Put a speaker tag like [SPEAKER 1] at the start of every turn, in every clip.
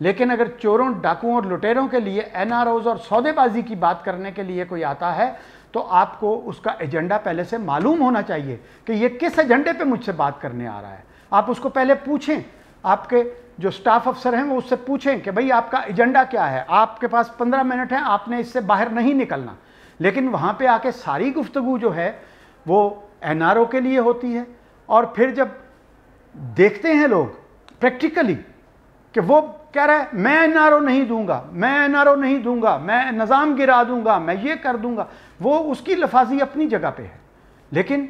[SPEAKER 1] لیکن اگر چوروں ڈاکوؤں اور لٹیروں کے لیے NROs اور سودے بازی کی بات کرنے کے لیے کوئی آتا ہے تو آپ کو اس کا ایجنڈا پہلے سے معلوم ہونا چاہیے کہ یہ کس ایجنڈے پہ مجھ سے بات کرنے آ رہا ہے. آپ اس کو پہلے پوچھیں, آپ کے جو سٹاف افسر ہیں وہ اس سے پوچھیں کہ بھئی آپ کا ایجنڈا کیا ہے, آپ کے پاس 15 منٹ ہیں, آپ نے اس سے باہر نہیں نکلنا. لیکن وہاں پہ آ کے ساری گفتگو جو ہے وہ NRO کے لیے ہوتی ہے, اور پھر جب دیکھتے ہیں لوگ پریکٹیکلی کہ وہ کہہ رہا ہے میں NRO نہیں دوں گا, میں NRO نہیں دوں گا, میں نظام گرا دوں گا, میں یہ کر دوں گا, وہ اس کی لفاظی اپنی جگہ پہ ہے. لیکن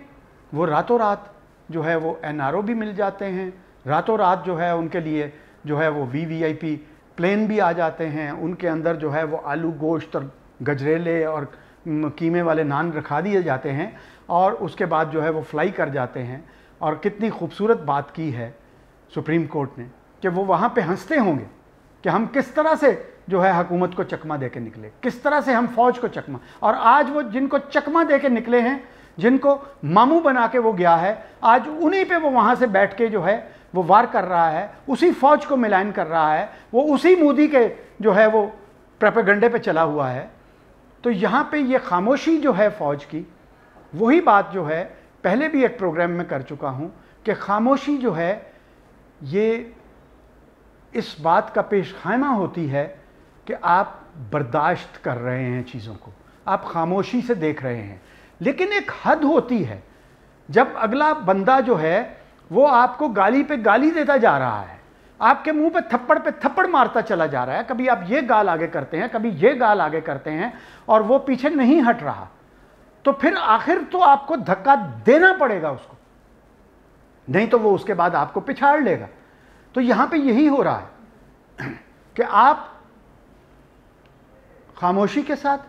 [SPEAKER 1] وہ راتوں رات جو ہے وہ NRO بھی مل جاتے ہیں, راتوں رات جو ہے ان کے لیے جو ہے وہ VIP پلین بھی آ جاتے ہیں, ان کے اندر جو ہے وہ آلو گوشت اور گجریلے اور قیمے والے نان رکھا دیے جاتے ہیں, اور اس کے بعد جو ہے وہ فلائی کر جاتے ہیں. اور کتنی خوبصورت بات کی ہے سپریم کورٹ نے کہ وہ وہاں پہ ہنستے ہوں گے کہ ہم کس طرح سے جو ہے حکومت کو چکمہ دے کے نکلے, کس طرح سے ہم فوج کو چکمہ, اور آج وہ جن کو چکمہ دے کے نکلے ہیں, جن کو ماموں بنا کے وہ گیا ہے, آج انہی پہ وہ وہاں سے بیٹھ کے جو ہے وہ وار کر رہا ہے, اسی فوج کو ملائن کر رہا ہے, وہ اسی مودی کے جو ہے وہ پروپیگنڈے پہ چلا ہوا ہے. تو یہاں پہ یہ خاموشی جو ہے فوج کی, وہی بات جو ہے پہلے بھی ایک پروگرام میں کر چکا ہوں کہ خاموشی جو ہے یہ اس بات کا پیش خیمہ ہوتی ہے کہ آپ برداشت کر رہے ہیں چیزوں کو, آپ خاموشی سے دیکھ رہے ہیں. لیکن ایک حد ہوتی ہے جب اگلا بندہ جو ہے وہ آپ کو گالی پہ گالی دیتا جا رہا ہے, آپ کے منہ پہ تھپڑ مارتا چلا جا رہا ہے, کبھی آپ یہ گال آگے کرتے ہیں, کبھی یہ گال آگے کرتے ہیں, اور وہ پیچھے نہیں ہٹ رہا, تو پھر آخر تو آپ کو دھکا دینا پڑے گا اس کو, نہیں تو وہ اس کے بعد آپ کو پچھاڑ لے گا. تو یہاں پہ یہی ہو رہا ہے کہ آپ خاموشی کے ساتھ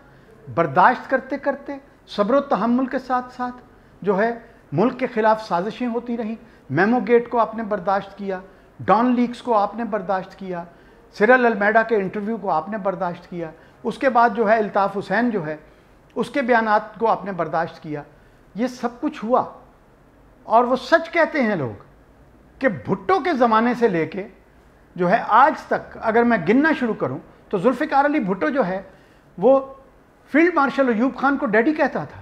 [SPEAKER 1] برداشت کرتے کرتے صبر و تحمل کے ساتھ ساتھ جو ہے ملک کے خلاف سازشیں ہوتی رہیں. میمو گیٹ کو آپ نے برداشت کیا, ڈان لیکس کو آپ نے برداشت کیا, سیرل المیڈا کے انٹرویو کو آپ نے برداشت کیا, اس کے بعد جو ہے الطاف حسین جو ہے اس کے بیانات کو آپ نے برداشت کیا. یہ سب کچھ ہوا, اور وہ سچ کہتے ہیں لوگ کہ بھٹو کے زمانے سے لے کے جو ہے آج تک اگر میں گننا شروع کروں تو ذوالفقار علی بھٹو جو ہے وہ فیلڈ مارشل ایوب خان کو ڈیڈی کہتا تھا,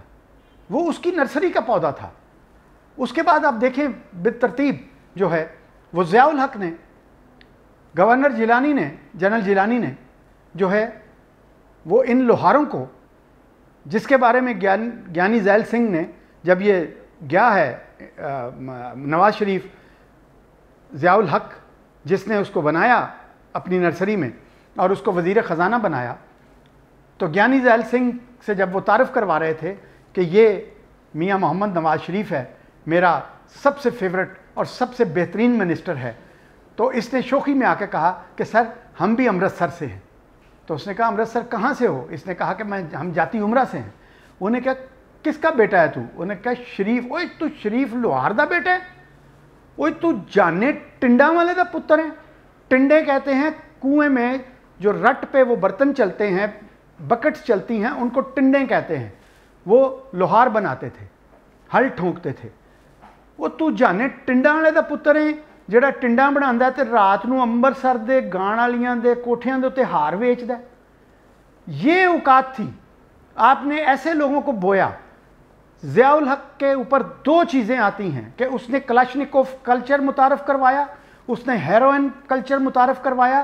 [SPEAKER 1] وہ اس کی نرسری کا پودا تھا. اس کے بعد آپ دیکھیں بالترتیب جو ہے وہ ضیاء الحق نے, گورنر جیلانی نے, جنرل جیلانی نے جو ہے وہ ان لوہاروں کو, جس کے بارے میں گیانی ذیل سنگھ نے جب یہ گیا ہے نواز شریف, ضیاء الحق جس نے اس کو بنایا اپنی نرسری میں اور اس کو وزیر خزانہ بنایا, تو گیانی ذیل سنگھ سے جب وہ تعارف کروا رہے تھے کہ یہ میاں محمد نواز شریف ہے, میرا سب سے فیورٹ اور سب سے بہترین منسٹر ہے, تو اس نے شوخی میں آ کے کہا کہ سر ہم بھی امرتسر سے ہیں. تو اس نے کہا امرتسر کہاں سے ہو؟ اس نے کہا کہ ہم جاتی عمرہ سے ہیں. انہوں نے کہا کس کا بیٹا ہے تو؟ انہوں نے کہا شریف. اوئے تو شریف لوہار دا بیٹا ہے؟ اوئے تو جانے ٹنڈا والے دا پتر ہیں. ٹنڈے کہتے ہیں کنویں میں جو رٹ پہ وہ برتن چلتے ہیں, بکٹس چلتی ہیں, ان کو ٹنڈے کہتے ہیں. وہ لوہار بناتے تھے, ہل ٹھونکتے تھے. وہ تو جانے ٹنڈا والے دا پتر ہیں جڑا ٹنڈا بناਉਂدا ہے تے رات نو امبرسر دے گان والیاں دے کوٹھیاں دے تے ہار ویچدا ہے. یہ اوقات تھی. آپ نے ایسے لوگوں کو بویا. ضیاء الحق کے اوپر دو چیزیں آتی ہیں کہ اس نے کلاشنکوف کلچر متعارف کروایا, اس نے ہیروئن کلچر متعارف کروایا,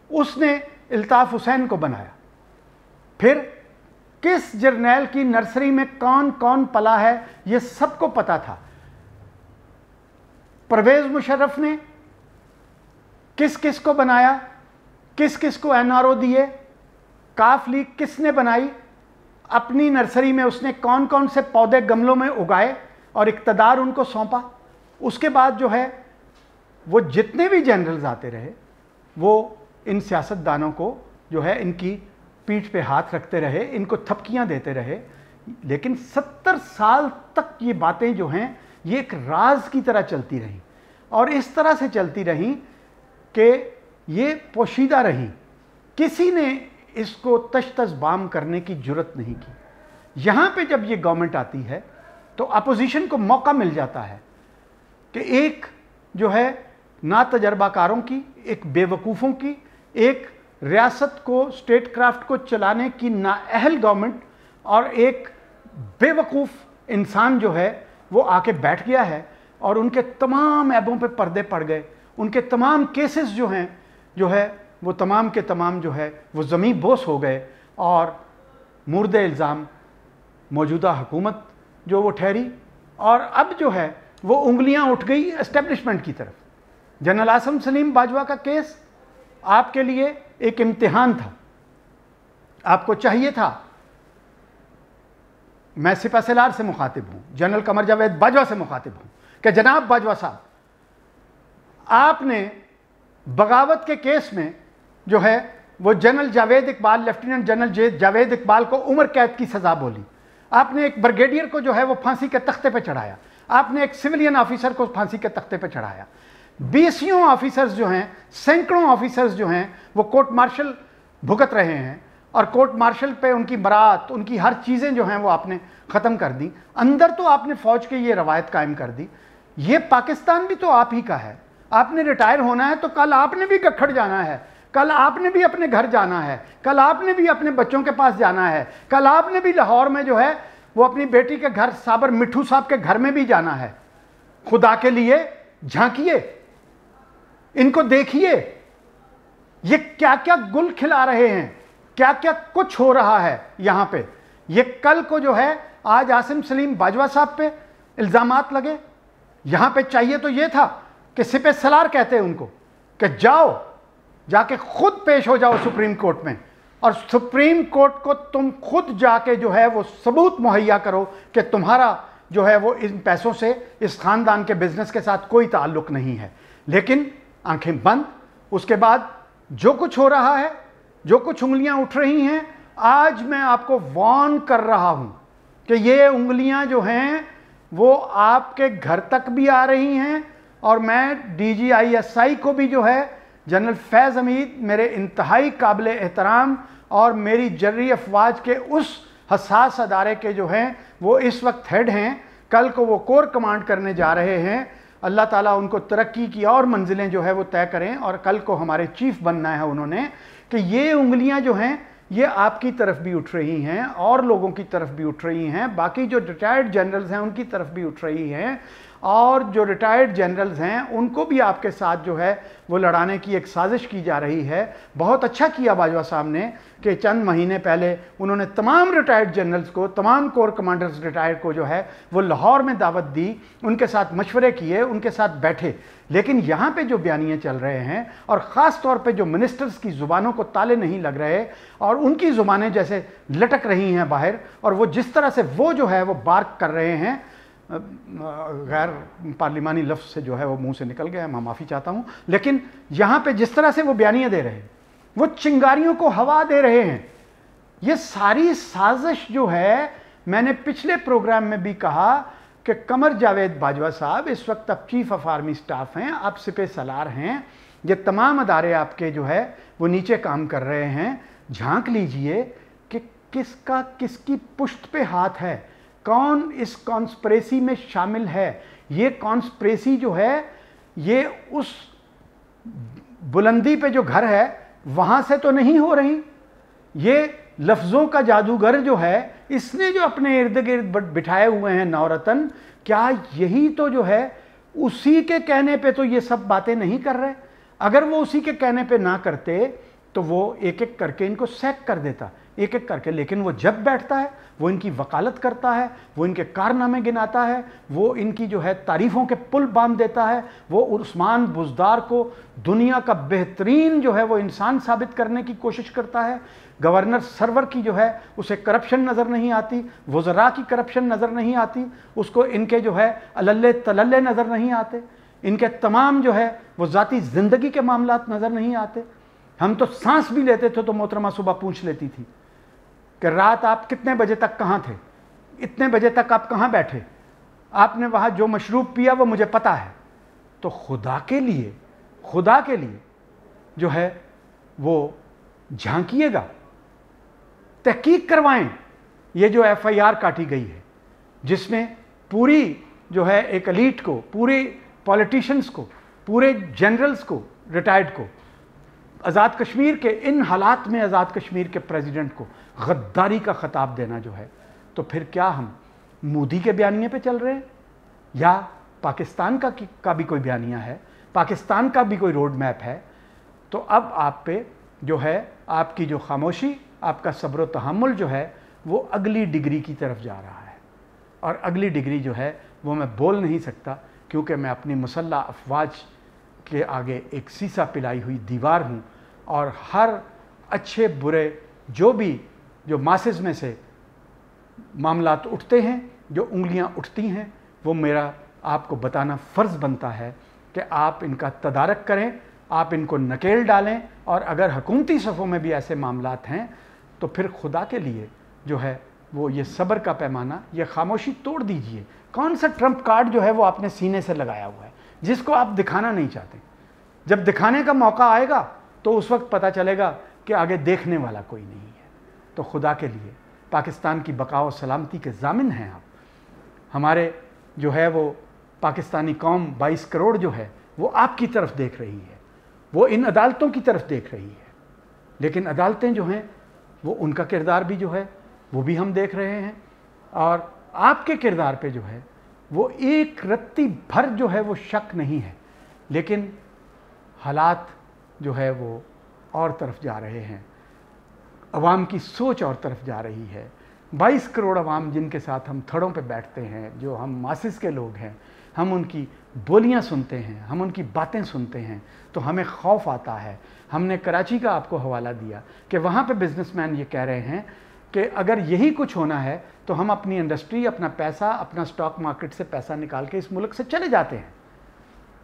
[SPEAKER 1] اس نے الطاف حسین کو بنایا. پھر کس جرنیل کی نرسری میں کون کون پلا ہے یہ سب کو پتا تھا. پرویز مشرف نے کس کس کو بنایا, کس کس کو NRO دیے, کاف لیگ کس نے بنائی, اپنی نرسری میں اس نے کون کون سے پودے گملوں میں اگائے اور اقتدار ان کو سونپا. اس کے بعد جو ہے وہ جتنے بھی جنرلز آتے رہے وہ ان سیاستدانوں کو جو ہے ان کی پیٹھ پہ ہاتھ رکھتے رہے, ان کو تھپکیاں دیتے رہے. لیکن 70 سال تک یہ باتیں جو ہیں یہ ایک راز کی طرح چلتی رہیں, اور اس طرح سے چلتی رہیں کہ یہ پوشیدہ رہیں. کسی نے اس کو تش تش بام کرنے کی جرت نہیں کی. یہاں پہ جب یہ گورنمنٹ آتی ہے تو اپوزیشن کو موقع مل جاتا ہے کہ ایک جو ہے نا تجربہ کاروں کی, ایک بے وقوفوں کی, ایک ریاست کو, اسٹیٹ کرافٹ کو چلانے کی نااہل گورنمنٹ اور ایک بیوقوف انسان جو ہے وہ آ کے بیٹھ گیا ہے, اور ان کے تمام عیبوں پہ پردے پڑ گئے. ان کے تمام کیسز جو ہیں وہ تمام کے تمام جو ہے وہ زمیں بوس ہو گئے, اور مورد الزام موجودہ حکومت جو وہ ٹھہری, اور اب جو ہے وہ انگلیاں اٹھ گئی اسٹیبلشمنٹ کی طرف. جنرل عاصم سلیم باجوہ کا کیس آپ کے لیے ایک امتحان تھا. آپ کو چاہیے تھا, میں سپہ سالار سے مخاطب ہوں, جنرل قمر جاوید باجوہ سے مخاطب ہوں, کہ جناب باجوہ صاحب, آپ نے بغاوت کے کیس میں جو ہے وہ general Javed Iqbal, lieutenant general Javed Iqbal کو عمر قید کی سزا بولی. آپ نے ایک بریگیڈیئر کو جو ہے وہ پھانسی کے تختے پہ چڑھایا. آپ نے ایک سویلین آفیسر کو پھانسی کے تختے پہ چڑھایا. 20 آفیسرز جو ہیں, سینکڑوں آفیسرز جو ہیں وہ کورٹ مارشل بھگت رہے ہیں, اور کورٹ مارشل پہ ان کی برات, ان کی ہر چیزیں جو ہیں وہ آپ نے ختم کر دی. اندر تو آپ نے فوج کے یہ روایت قائم کر دی. یہ پاکستان بھی تو آپ ہی کا ہے. آپ نے ریٹائر ہونا ہے تو کل آپ نے بھی گکھڑ جانا ہے, کل آپ نے بھی اپنے گھر جانا ہے, کل آپ نے بھی اپنے بچوں کے پاس جانا ہے, کل آپ نے بھی لاہور میں جو ہے وہ اپنی بیٹی کے گھر صابر مٹھو صاحب کے گھر میں بھی جانا ہے. خدا کے لیے جھانکیے, ان کو دیکھیے, یہ کیا کیا گل کھلا رہے ہیں, کیا کیا کچھ ہو رہا ہے یہاں پہ. یہ کل کو جو ہے آج عاصم سلیم باجوہ صاحب پہ الزامات لگے. یہاں پہ چاہیے تو یہ تھا کہ سپہ سالار کہتے ہیں ان کو کہ جاؤ, جا کے خود پیش ہو جاؤ سپریم کورٹ میں, اور سپریم کورٹ کو تم خود جا کے جو ہے وہ ثبوت مہیا کرو کہ تمہارا جو ہے وہ ان پیسوں سے اس خاندان کے بزنس کے ساتھ کوئی تعلق نہیں ہے. لیکن آنکھیں بند. اس کے بعد جو کچھ ہو رہا ہے, جو کچھ انگلیاں اٹھ رہی ہیں, آج میں آپ کو وارن کر رہا ہوں کہ یہ انگلیاں جو ہیں وہ آپ کے گھر تک بھی آ رہی ہیں. اور میں DGISI کو بھی جو ہے جنرل فیض حمید, میرے انتہائی قابل احترام اور میری جرری افواج کے اس حساس ادارے کے جو ہیں وہ اس وقت ہیڈ ہیں, کل کو وہ کور کمانڈ کرنے جا رہے ہیں. اللہ تعالیٰ ان کو ترقی کی اور منزلیں جو ہے وہ طے کریں, اور کل کو ہمارے چیف بننا ہے انہوں نے, کہ یہ انگلیاں جو ہیں یہ آپ کی طرف بھی اٹھ رہی ہیں, اور لوگوں کی طرف بھی اٹھ رہی ہیں, باقی جو ریٹائرڈ جنرلز ہیں ان کی طرف بھی اٹھ رہی ہیں, اور جو ریٹائرڈ جنرلز ہیں ان کو بھی آپ کے ساتھ جو ہے وہ لڑانے کی ایک سازش کی جا رہی ہے. بہت اچھا کیا باجوہ صاحب نے کہ چند مہینے پہلے انہوں نے تمام ریٹائرڈ جنرلز کو, تمام کور کمانڈرز ریٹائرڈ کو جو ہے وہ لاہور میں دعوت دی, ان کے ساتھ مشورے کیے, ان کے ساتھ بیٹھے. لیکن یہاں پہ جو بیانیے چل رہے ہیں, اور خاص طور پہ جو منسٹرز کی زبانوں کو تالے نہیں لگ رہے, اور ان کی زبانیں جیسے لٹک رہی ہیں باہر, اور وہ جس طرح سے وہ جو ہے وہ بارک کر رہے ہیں, غیر پارلیمانی لفظ سے جو ہے وہ منہ سے نکل گیا, میں معافی چاہتا ہوں, لیکن یہاں پہ جس طرح سے وہ بیانیے دے رہے ہیں, وہ چنگاریوں کو ہوا دے رہے ہیں. یہ ساری سازش جو ہے, میں نے پچھلے پروگرام میں بھی کہا کہ قمر جاوید باجوہ صاحب اس وقت اب چیف آف آرمی سٹاف ہیں, آپ سپہ سالار ہیں, یہ تمام ادارے آپ کے جو ہے وہ نیچے کام کر رہے ہیں. جھانک لیجئے کہ کس کا کس کی پشت پہ ہاتھ ہے, کون اس کانسپریسی میں شامل ہے. یہ کانسپریسی جو ہے یہ اس بلندی پہ جو گھر ہے وہاں سے تو نہیں ہو رہی. یہ لفظوں کا جادوگر جو ہے, اس نے جو اپنے ارد گرد بٹھائے ہوئے ہیں نورتن, کیا یہی تو جو ہے اسی کے کہنے پہ تو یہ سب باتیں نہیں کر رہے؟ اگر وہ اسی کے کہنے پہ نہ کرتے تو وہ ایک ایک کر کے ان کو سیک کر دیتا, ایک ایک کر کے. لیکن وہ جب بیٹھتا ہے وہ ان کی وکالت کرتا ہے, وہ ان کے کارنامے گناتا ہے, وہ ان کی جو ہے تعریفوں کے پل باندھ دیتا ہے, وہ عثمان بزدار کو دنیا کا بہترین جو ہے وہ انسان ثابت کرنے کی کوشش کرتا ہے. گورنر سرور کی جو ہے اسے کرپشن نظر نہیں آتی, وزراء کی کرپشن نظر نہیں آتی, اس کو ان کے جو ہے اللے تللے نظر نہیں آتے, ان کے تمام جو ہے وہ ذاتی زندگی کے معاملات نظر نہیں آتے. ہم تو سانس بھی لیتے تھے تو محترمہ صبح پوچھ لیتی تھی کہ رات آپ کتنے بجے تک کہاں تھے, اتنے بجے تک آپ کہاں بیٹھے, آپ نے وہاں جو مشروب پیا وہ مجھے پتا ہے. تو خدا کے لیے جو ہے وہ جھانکیے گا, تحقیق کروائیں. یہ جو FIR کاٹی گئی ہے جس میں پوری جو ہے ایک ایلیٹ کو, پورے پولیٹیشنز کو, پورے جنرلز کو, ریٹائرڈ کو آزاد کشمیر کے ان حالات میں آزاد کشمیر کے پریزیڈنٹ کو غداری کا خطاب دینا جو ہے، تو پھر کیا ہم مودی کے بیانیے پہ چل رہے ہیں یا پاکستان کا بھی کوئی بیانیہ ہے، پاکستان کا بھی کوئی روڈ میپ ہے؟ تو اب آپ پہ جو ہے آپ کی جو خاموشی، آپ کا صبر و تحمل جو ہے وہ اگلی ڈگری کی طرف جا رہا ہے، اور اگلی ڈگری جو ہے وہ میں بول نہیں سکتا، کیونکہ میں اپنی مسلح افواج کے آگے ایک سیسا پلائی ہوئی دیوار ہوں، اور ہر اچھے برے جو ماسز میں سے معاملات اٹھتے ہیں، جو انگلیاں اٹھتی ہیں، وہ میرا آپ کو بتانا فرض بنتا ہے کہ آپ ان کا تدارک کریں، آپ ان کو نکیل ڈالیں، اور اگر حکومتی صفوں میں بھی ایسے معاملات ہیں تو پھر خدا کے لیے جو ہے وہ یہ صبر کا پیمانہ، یہ خاموشی توڑ دیجئے۔ کون سا ٹرمپ کارڈ جو ہے وہ آپ نے سینے سے لگایا ہوا ہے جس کو آپ دکھانا نہیں چاہتے؟ جب دکھانے کا موقع آئے گا تو اس وقت پتہ چلے گا کہ آگے دیکھنے والا کوئی نہیں ہے۔ تو خدا کے لیے پاکستان کی بقا و سلامتی کے ضامن ہیں آپ، ہمارے جو ہے وہ پاکستانی قوم 22 کروڑ جو ہے وہ آپ کی طرف دیکھ رہی ہے، وہ ان عدالتوں کی طرف دیکھ رہی ہے، لیکن عدالتیں جو ہیں وہ ان کا کردار بھی جو ہے وہ بھی ہم دیکھ رہے ہیں، اور آپ کے کردار پہ جو ہے وہ ایک رتی بھر جو ہے وہ شک نہیں ہے، لیکن حالات جو ہے وہ اور طرف جا رہے ہیں، عوام کی سوچ اور طرف جا رہی ہے۔ 22 کروڑ عوام جن کے ساتھ ہم تھڑوں پہ بیٹھتے ہیں، جو ہم ماسس کے لوگ ہیں، ہم ان کی بولیاں سنتے ہیں، ہم ان کی باتیں سنتے ہیں تو ہمیں خوف آتا ہے۔ ہم نے کراچی کا آپ کو حوالہ دیا کہ وہاں پہ بزنس مین یہ کہہ رہے ہیں کہ اگر یہی کچھ ہونا ہے تو ہم اپنی انڈسٹری، اپنا پیسہ، اپنا سٹاک مارکیٹ سے پیسہ نکال کے اس ملک سے چلے جاتے ہیں۔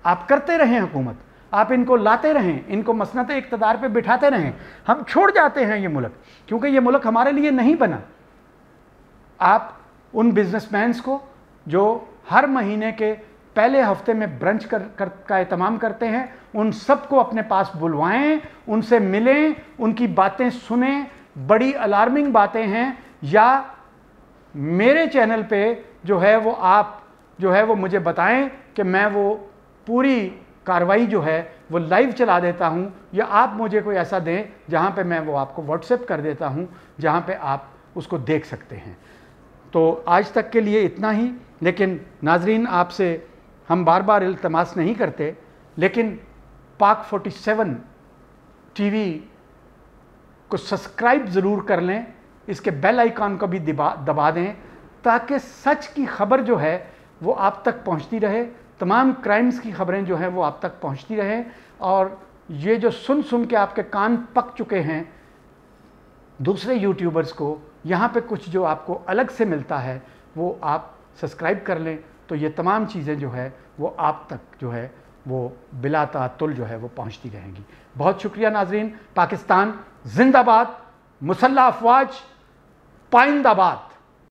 [SPEAKER 1] آپ کرتے رہیں حکومت، آپ ان کو لاتے رہیں، ان کو مسند اقتدار پہ بٹھاتے رہیں، ہم چھوڑ جاتے ہیں یہ ملک، کیونکہ یہ ملک ہمارے لیے نہیں بنا۔ آپ ان بزنس مینز کو جو ہر مہینے کے پہلے ہفتے میں برنچ کا اہتمام کرتے ہیں، ان سب کو اپنے پاس بلوائیں، ان سے ملیں، ان کی باتیں سنیں۔ بڑی الارمنگ باتیں ہیں، یا میرے چینل پہ جو ہے وہ آپ جو ہے وہ مجھے بتائیں کہ میں وہ پوری کاروائی جو ہے وہ لائیو چلا دیتا ہوں، یا آپ مجھے کوئی ایسا دیں جہاں پہ میں وہ آپ کو واٹس ایپ کر دیتا ہوں جہاں پہ آپ اس کو دیکھ سکتے ہیں۔ تو آج تک کے لیے اتنا ہی، لیکن ناظرین آپ سے ہم بار بار التماس نہیں کرتے، لیکن پاک 47 ٹی وی کو سبسکرائب ضرور کر لیں، اس کے بیل آئیکن کو بھی دبا دیں، تاکہ سچ کی خبر جو ہے وہ آپ تک پہنچتی رہے، تمام کرائمز کی خبریں جو ہیں وہ آپ تک پہنچتی رہیں، اور یہ جو سن کے آپ کے کان پک چکے ہیں دوسرے یوٹیوبرز کو، یہاں پہ کچھ جو آپ کو الگ سے ملتا ہے وہ آپ سبسکرائب کر لیں، تو یہ تمام چیزیں جو ہے وہ آپ تک جو ہے وہ بلا تعطل جو ہے وہ پہنچتی رہیں گی۔ بہت شکریہ ناظرین۔ پاکستان زندہ باد، مسلح افواج پائندہ باد۔